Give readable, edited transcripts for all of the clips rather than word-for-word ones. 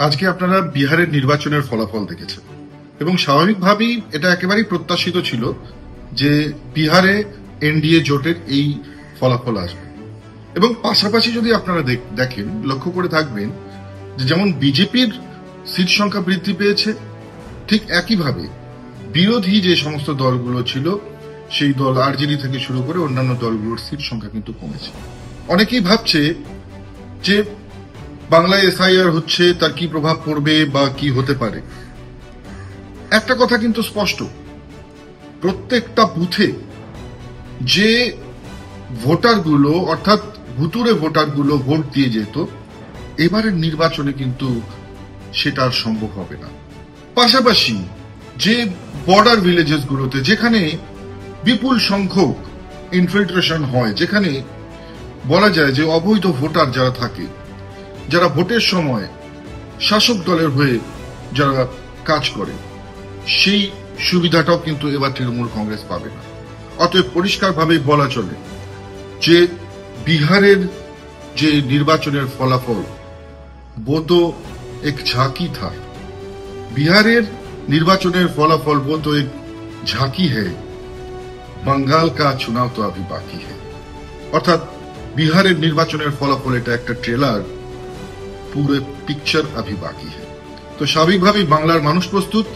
আজকে আপনারা বিহারের নির্বাচনের ফলাফল দেখেছেন এবং স্বাভাবিকভাবেই এটা একেবারেই প্রত্যাশিত ছিল যে বিহারে এনডিএ জোটের এই ফলাফল আসবে। এবং পাশাপাশি যদি আপনারা দেখেন, লক্ষ্য করে থাকবেন যে যেমন বিজেপির সিট সংখ্যা বৃদ্ধি পেয়েছে, ঠিক একইভাবে বিরোধী যে সমস্ত দলগুলো ছিল সেই দল আরজেডি থেকে শুরু করে অন্যান্য দলগুলোর সিট সংখ্যা কিন্তু কমেছে। অনেকেই ভাবছে যে বাংলায় এসআইআর হচ্ছে, তার কি প্রভাব পড়বে বা কি হতে পারে। একটা কথা কিন্তু স্পষ্ট, প্রত্যেকটা বুথে যে ভোটারগুলো অর্থাৎ ভুতুরে ভোটারগুলো ভোট দিয়ে যেত, এবারের নির্বাচনে কিন্তু সেটা আর সম্ভব হবে না। পাশাপাশি যে বর্ডার ভিলেজেস গুলোতে যেখানে বিপুল সংখ্যক ইনফিল্ট্রেশন হয়, যেখানে বলা যায় যে অবৈধ ভোটার যারা থাকে, যারা ভোটের সময় শাসক দলের হয়ে যারা কাজ করে, সেই সুবিধাটাও কিন্তু এবার তৃণমূল কংগ্রেস পাবে না। অতএব পরিষ্কারভাবে বলা চলে যে বিহারের যে নির্বাচনের ফলাফল वो तो एक झांकी था। बिहारेर निर्वाचनेर फलाफल वो तो एक झांकी है, बंगाल का चुनाव तो अभी बाकी है। अर्थात बिहारेर निर्वाचनेर फलाफल এটা একটা ট্রেলার, পুরো পিকচার अभी बाकी है। তো স্বাভাবিকভাবেই বাংলার মানুষ প্রস্তুত,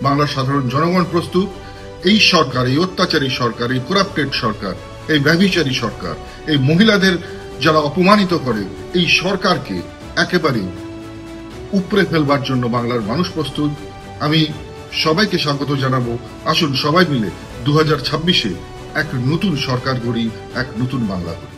বাংলার সাধারণ জনগণ প্রস্তুত। এই সরকার, এই অত্যাচারী সরকার, এই করাপ্টেড সরকার, এই ব্যভিচারী সরকার, এই মহিলাদের যারা অপমানিত করে, এই সরকারকে একেবারেই উপড়ে ফেলবার জন্য বাংলার মানুষ প্রস্তুত। আমি সবাইকে স্বাগত জানাবো। আসুন সবাই মিলে 2026-এ এক নতুন সরকার গড়ি, এক নতুন বাংলা গড়ি।